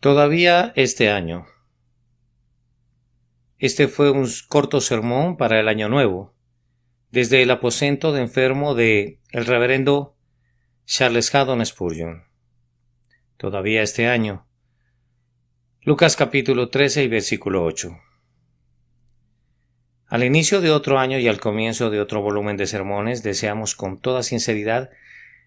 Todavía este año. Este fue un corto sermón para el Año Nuevo, desde el aposento de enfermo de el reverendo Charles Haddon Spurgeon. Todavía este año. Lucas capítulo 13 y versículo 8. Al inicio de otro año y al comienzo de otro volumen de sermones, deseamos con toda sinceridad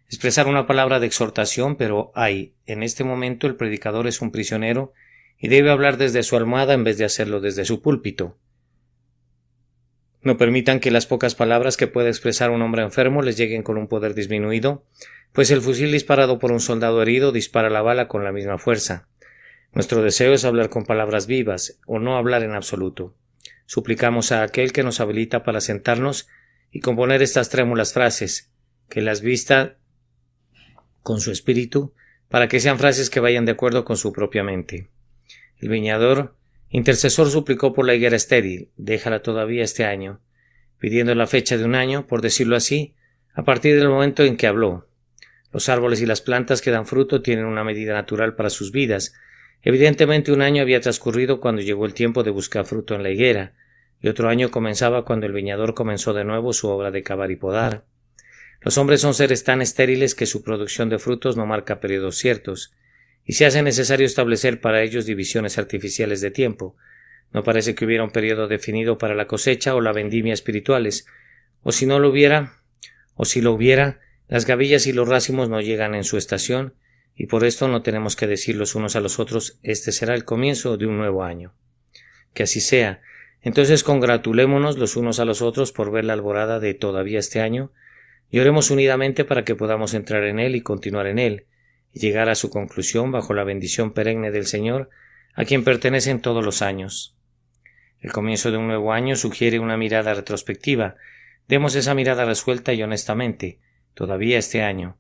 expresar una palabra de exhortación, pero en este momento el predicador es un prisionero y debe hablar desde su almohada en vez de hacerlo desde su púlpito. No permitan que las pocas palabras que pueda expresar un hombre enfermo les lleguen con un poder disminuido, pues el fusil disparado por un soldado herido dispara la bala con la misma fuerza. Nuestro deseo es hablar con palabras vivas, o no hablar en absoluto. Suplicamos a aquel que nos habilita para sentarnos y componer estas trémulas frases, que las vista con su espíritu, para que sean frases que vayan de acuerdo con su propia mente. El viñador, intercesor, suplicó por la higuera estéril, déjala todavía este año, pidiendo la fecha de un año, por decirlo así, a partir del momento en que habló. Los árboles y las plantas que dan fruto tienen una medida natural para sus vidas. Evidentemente un año había transcurrido cuando llegó el tiempo de buscar fruto en la higuera, y otro año comenzaba cuando el viñador comenzó de nuevo su obra de cavar y podar. Los hombres son seres tan estériles que su producción de frutos no marca periodos ciertos, y se hace necesario establecer para ellos divisiones artificiales de tiempo. No parece que hubiera un periodo definido para la cosecha o la vendimia espirituales, o si lo hubiera, las gavillas y los racimos no llegan en su estación, y por esto no tenemos que decir los unos a los otros, este será el comienzo de un nuevo año. Que así sea. Entonces congratulémonos los unos a los otros por ver la alborada de todavía este año, y oremos unidamente para que podamos entrar en él y continuar en él, y llegar a su conclusión bajo la bendición perenne del Señor, a quien pertenecen todos los años. El comienzo de un nuevo año sugiere una mirada retrospectiva. Demos esa mirada resuelta y honestamente, todavía este año.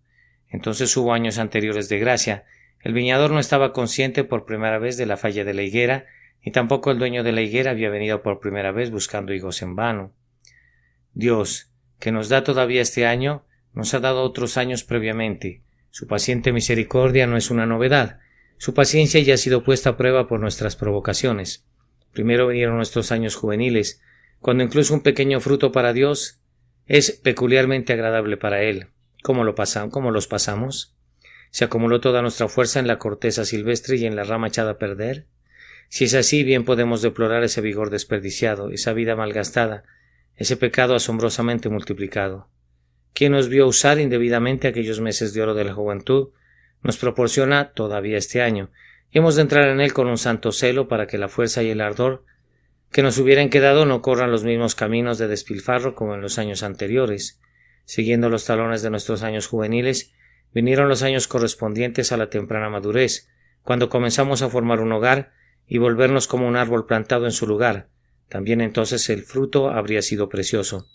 Entonces hubo años anteriores de gracia. El viñador no estaba consciente por primera vez de la falla de la higuera, ni tampoco el dueño de la higuera había venido por primera vez buscando higos en vano. Dios, que nos da todavía este año, nos ha dado otros años previamente. Su paciente misericordia no es una novedad. Su paciencia ya ha sido puesta a prueba por nuestras provocaciones. Primero vinieron nuestros años juveniles, cuando incluso un pequeño fruto para Dios es peculiarmente agradable para Él. ¿Cómo los pasamos? ¿Se acumuló toda nuestra fuerza en la corteza silvestre y en la rama echada a perder? Si es así, bien podemos deplorar ese vigor desperdiciado, esa vida malgastada, ese pecado asombrosamente multiplicado. ¿Quién nos vio usar indebidamente aquellos meses de oro de la juventud? Nos proporciona todavía este año, y hemos de entrar en él con un santo celo para que la fuerza y el ardor que nos hubieran quedado no corran los mismos caminos de despilfarro como en los años anteriores. Siguiendo los talones de nuestros años juveniles, vinieron los años correspondientes a la temprana madurez, cuando comenzamos a formar un hogar y volvernos como un árbol plantado en su lugar. También entonces el fruto habría sido precioso.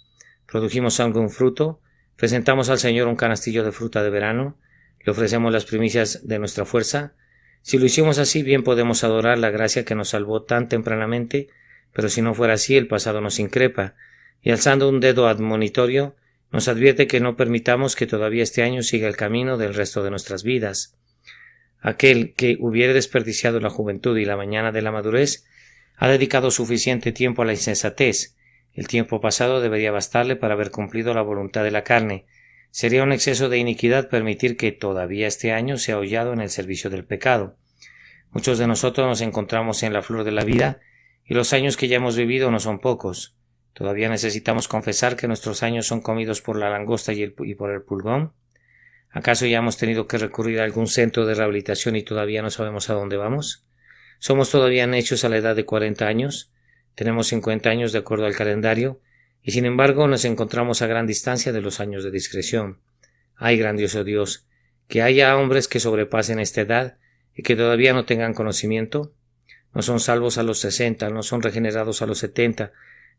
Produjimos algún fruto, presentamos al Señor un canastillo de fruta de verano, le ofrecemos las primicias de nuestra fuerza. Si lo hicimos así, bien podemos adorar la gracia que nos salvó tan tempranamente, pero si no fuera así, el pasado nos increpa, y alzando un dedo admonitorio, nos advierte que no permitamos que todavía este año siga el camino del resto de nuestras vidas. Aquel que hubiere desperdiciado la juventud y la mañana de la madurez, ha dedicado suficiente tiempo a la insensatez. El tiempo pasado debería bastarle para haber cumplido la voluntad de la carne. Sería un exceso de iniquidad permitir que todavía este año sea hollado en el servicio del pecado. Muchos de nosotros nos encontramos en la flor de la vida, y los años que ya hemos vivido no son pocos. ¿Todavía necesitamos confesar que nuestros años son comidos por la langosta y por el pulgón? ¿Acaso ya hemos tenido que recurrir a algún centro de rehabilitación y todavía no sabemos a dónde vamos? ¿Somos todavía necios a la edad de 40 años? Tenemos 50 años de acuerdo al calendario, y sin embargo nos encontramos a gran distancia de los años de discreción. ¡Ay, grandioso Dios! ¿Que haya hombres que sobrepasen esta edad y que todavía no tengan conocimiento? No son salvos a los 60, no son regenerados a los 70,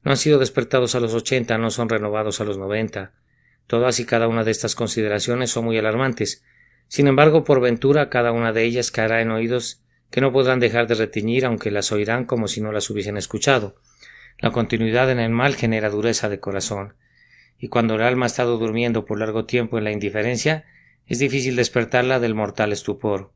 no han sido despertados a los 80, no son renovados a los 90. Todas y cada una de estas consideraciones son muy alarmantes. Sin embargo, por ventura, cada una de ellas caerá en oídos que no podrán dejar de retiñir, aunque las oirán como si no las hubiesen escuchado. La continuidad en el mal genera dureza de corazón, y cuando el alma ha estado durmiendo por largo tiempo en la indiferencia, es difícil despertarla del mortal estupor.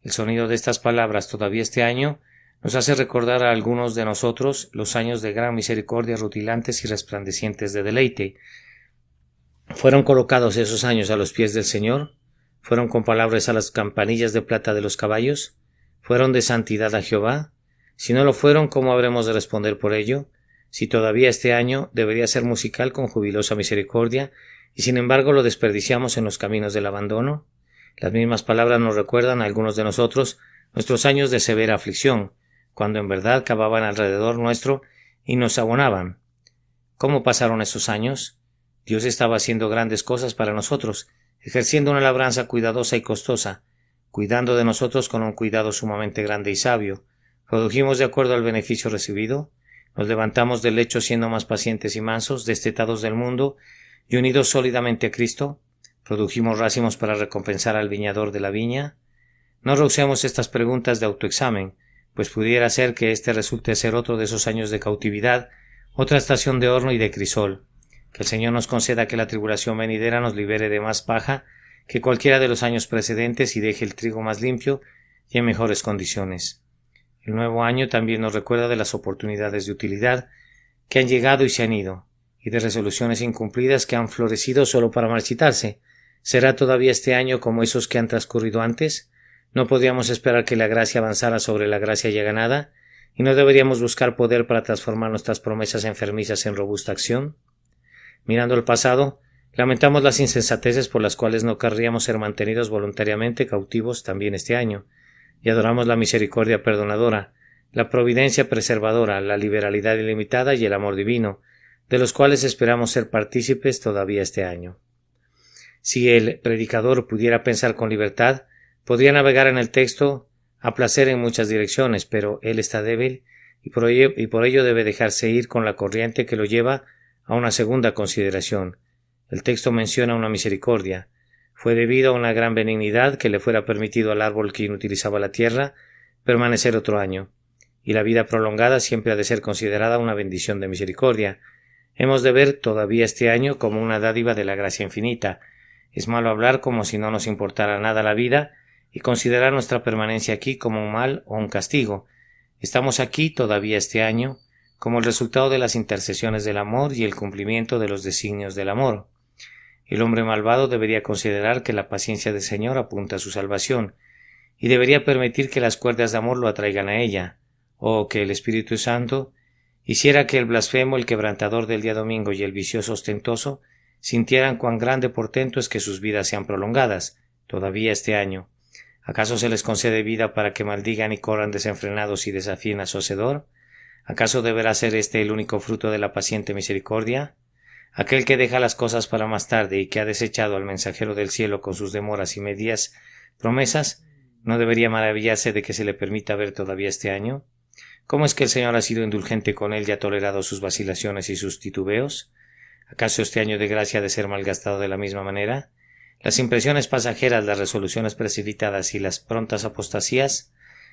El sonido de estas palabras todavía este año nos hace recordar a algunos de nosotros los años de gran misericordia rutilantes y resplandecientes de deleite. ¿Fueron colocados esos años a los pies del Señor? ¿Fueron con palabras a las campanillas de plata de los caballos? ¿Fueron de santidad a Jehová? Si no lo fueron, ¿cómo habremos de responder por ello? Si todavía este año debería ser musical con jubilosa misericordia, y sin embargo lo desperdiciamos en los caminos del abandono. Las mismas palabras nos recuerdan a algunos de nosotros nuestros años de severa aflicción, cuando en verdad cavaban alrededor nuestro y nos abonaban. ¿Cómo pasaron esos años? Dios estaba haciendo grandes cosas para nosotros, ejerciendo una labranza cuidadosa y costosa, cuidando de nosotros con un cuidado sumamente grande y sabio. ¿Produjimos de acuerdo al beneficio recibido? ¿Nos levantamos del lecho siendo más pacientes y mansos, destetados del mundo y unidos sólidamente a Cristo? ¿Produjimos racimos para recompensar al viñador de la viña? No rehusemos estas preguntas de autoexamen, pues pudiera ser que este resulte ser otro de esos años de cautividad, otra estación de horno y de crisol. Que el Señor nos conceda que la tribulación venidera nos libere de más paja que cualquiera de los años precedentes y deje el trigo más limpio y en mejores condiciones. El nuevo año también nos recuerda de las oportunidades de utilidad que han llegado y se han ido, y de resoluciones incumplidas que han florecido solo para marchitarse. ¿Será todavía este año como esos que han transcurrido antes? ¿No podríamos esperar que la gracia avanzara sobre la gracia ya ganada? ¿Y no deberíamos buscar poder para transformar nuestras promesas enfermizas en robusta acción? Mirando el pasado, lamentamos las insensateces por las cuales no querríamos ser mantenidos voluntariamente cautivos también este año, y adoramos la misericordia perdonadora, la providencia preservadora, la liberalidad ilimitada y el amor divino, de los cuales esperamos ser partícipes todavía este año. Si el predicador pudiera pensar con libertad, podría navegar en el texto a placer en muchas direcciones, pero él está débil y por ello debe dejarse ir con la corriente que lo lleva a una segunda consideración. El texto menciona una misericordia. Fue debido a una gran benignidad que le fuera permitido al árbol que inutilizaba la tierra permanecer otro año, y la vida prolongada siempre ha de ser considerada una bendición de misericordia. Hemos de ver todavía este año como una dádiva de la gracia infinita. Es malo hablar como si no nos importara nada la vida y considerar nuestra permanencia aquí como un mal o un castigo. Estamos aquí todavía este año como el resultado de las intercesiones del amor y el cumplimiento de los designios del amor. El hombre malvado debería considerar que la paciencia del Señor apunta a su salvación, y debería permitir que las cuerdas de amor lo atraigan a ella, o que el Espíritu Santo hiciera que el blasfemo, el quebrantador del día domingo y el vicioso ostentoso sintieran cuán grande portento es que sus vidas sean prolongadas, todavía este año. ¿Acaso se les concede vida para que maldigan y corran desenfrenados y desafíen a su Hacedor? ¿Acaso deberá ser este el único fruto de la paciente misericordia? Aquel que deja las cosas para más tarde y que ha desechado al mensajero del cielo con sus demoras y medias promesas, ¿no debería maravillarse de que se le permita ver todavía este año? ¿Cómo es que el Señor ha sido indulgente con él y ha tolerado sus vacilaciones y sus titubeos? ¿Acaso este año de gracia ha de ser malgastado de la misma manera? Las impresiones pasajeras, las resoluciones precipitadas y las prontas apostasías,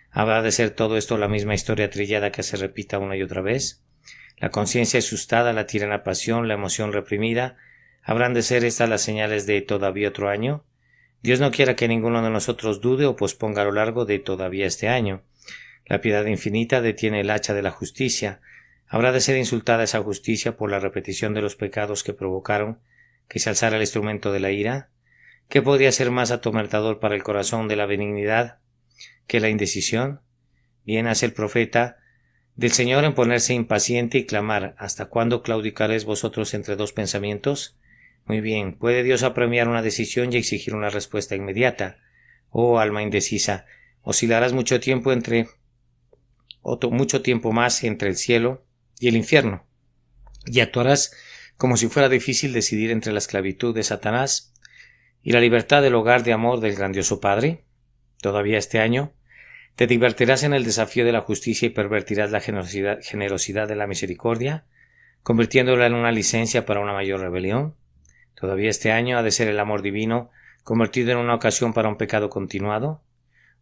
¿habrá de ser todo esto la misma historia trillada que se repita una y otra vez? La conciencia asustada, la tirana pasión, la emoción reprimida, ¿habrán de ser estas las señales de todavía otro año? Dios no quiera que ninguno de nosotros dude o posponga a lo largo de todavía este año. La piedad infinita detiene el hacha de la justicia. ¿Habrá de ser insultada esa justicia por la repetición de los pecados que provocaron que se alzara el instrumento de la ira? ¿Qué podría ser más atormentador para el corazón de la benignidad que la indecisión? Bien hace el profeta del Señor en ponerse impaciente y clamar: ¿hasta cuándo claudicaréis vosotros entre dos pensamientos? Muy bien, ¿puede Dios apremiar una decisión y exigir una respuesta inmediata? Oh alma indecisa, oscilarás mucho tiempo más entre el cielo y el infierno, y actuarás como si fuera difícil decidir entre la esclavitud de Satanás y la libertad del hogar de amor del grandioso Padre. Todavía este año te divertirás en el desafío de la justicia y pervertirás la generosidad de la misericordia, convirtiéndola en una licencia para una mayor rebelión. Todavía este año ha de ser el amor divino convertido en una ocasión para un pecado continuado.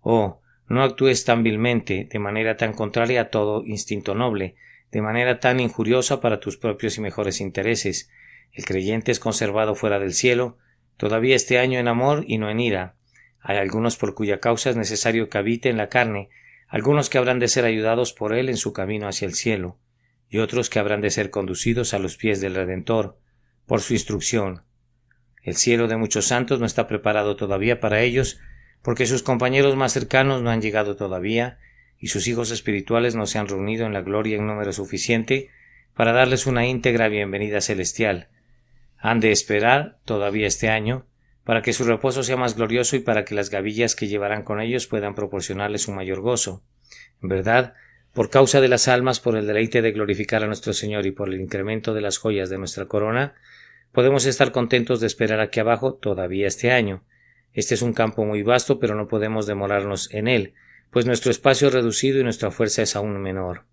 Oh, no actúes tan vilmente, de manera tan contraria a todo instinto noble, de manera tan injuriosa para tus propios y mejores intereses. El creyente es conservado fuera del cielo, todavía este año en amor y no en ira. Hay algunos por cuya causa es necesario que habite en la carne, algunos que habrán de ser ayudados por él en su camino hacia el cielo, y otros que habrán de ser conducidos a los pies del Redentor, por su instrucción. El cielo de muchos santos no está preparado todavía para ellos, porque sus compañeros más cercanos no han llegado todavía, y sus hijos espirituales no se han reunido en la gloria en número suficiente para darles una íntegra bienvenida celestial. Han de esperar todavía este año, para que su reposo sea más glorioso y para que las gavillas que llevarán con ellos puedan proporcionarles un mayor gozo. En verdad, por causa de las almas, por el deleite de glorificar a nuestro Señor y por el incremento de las joyas de nuestra corona, podemos estar contentos de esperar aquí abajo todavía este año. Este es un campo muy vasto, pero no podemos demorarnos en él, pues nuestro espacio es reducido y nuestra fuerza es aún menor.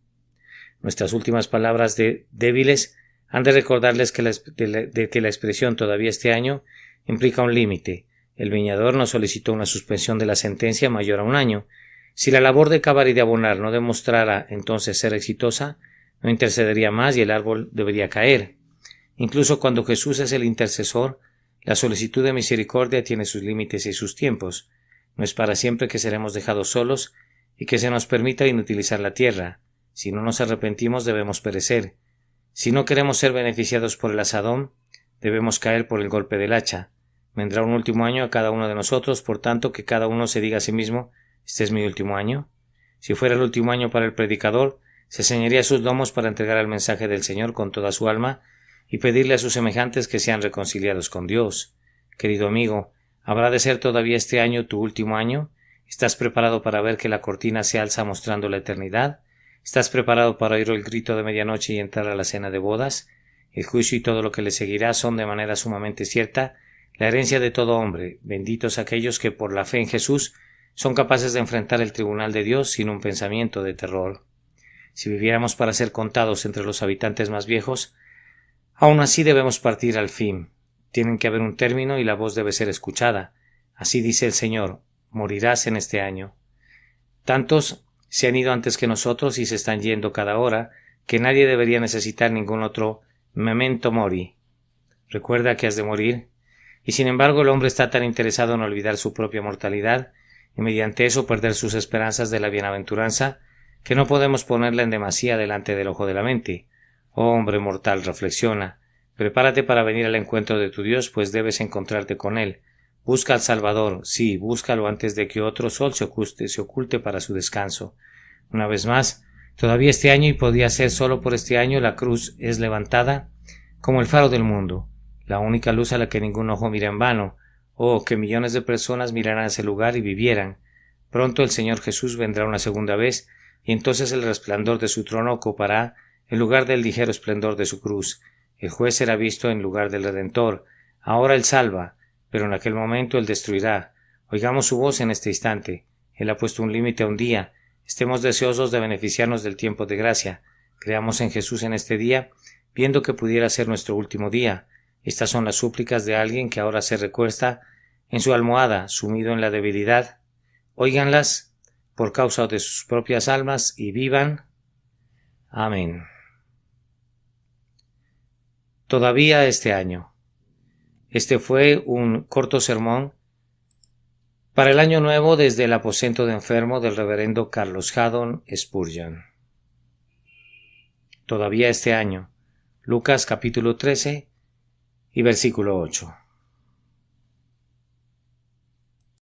Nuestras últimas palabras débiles han de recordarles que la expresión todavía este año implica un límite. El viñador no solicitó una suspensión de la sentencia mayor a un año. Si la labor de cavar y de abonar no demostrara entonces ser exitosa, no intercedería más y el árbol debería caer. Incluso cuando Jesús es el intercesor, la solicitud de misericordia tiene sus límites y sus tiempos. No es para siempre que seremos dejados solos y que se nos permita inutilizar la tierra. Si no nos arrepentimos debemos perecer. Si no queremos ser beneficiados por el asadón, debemos caer por el golpe del hacha. Vendrá un último año a cada uno de nosotros, por tanto que cada uno se diga a sí mismo, ¿este es mi último año? Si fuera el último año para el predicador, se ceñiría sus lomos para entregar el mensaje del Señor con toda su alma y pedirle a sus semejantes que sean reconciliados con Dios. Querido amigo, ¿habrá de ser todavía este año tu último año? ¿Estás preparado para ver que la cortina se alza mostrando la eternidad? ¿Estás preparado para oír el grito de medianoche y entrar a la cena de bodas? El juicio y todo lo que le seguirá son de manera sumamente cierta la herencia de todo hombre. Benditos aquellos que por la fe en Jesús son capaces de enfrentar el tribunal de Dios sin un pensamiento de terror. Si viviéramos para ser contados entre los habitantes más viejos, aún así debemos partir al fin. Tienen que haber un término y la voz debe ser escuchada. Así dice el Señor, morirás en este año. Tantos se han ido antes que nosotros y se están yendo cada hora, que nadie debería necesitar ningún otro memento mori. Recuerda que has de morir. Y sin embargo el hombre está tan interesado en olvidar su propia mortalidad y mediante eso perder sus esperanzas de la bienaventuranza, que no podemos ponerla en demasía delante del ojo de la mente. Oh hombre mortal, reflexiona. Prepárate para venir al encuentro de tu Dios, pues debes encontrarte con Él. Busca al Salvador, sí, búscalo antes de que otro sol se oculte para su descanso. Una vez más, todavía este año, y podía ser solo por este año, la cruz es levantada como el faro del mundo, la única luz a la que ningún ojo mira en vano. Oh, que millones de personas miraran a ese lugar y vivieran. Pronto el Señor Jesús vendrá una segunda vez, y entonces el resplandor de su trono ocupará en lugar del ligero esplendor de su cruz. El juez será visto en lugar del Redentor. Ahora Él salva, pero en aquel momento Él destruirá. Oigamos su voz en este instante. Él ha puesto un límite a un día. Estemos deseosos de beneficiarnos del tiempo de gracia. Creamos en Jesús en este día, viendo que pudiera ser nuestro último día. Estas son las súplicas de alguien que ahora se recuesta en su almohada, sumido en la debilidad. Óiganlas por causa de sus propias almas y vivan. Amén. Todavía este año. Este fue un corto sermón para el año nuevo desde el aposento de enfermo del reverendo Carlos Haddon Spurgeon. Todavía este año. Lucas capítulo 13 y versículo 8.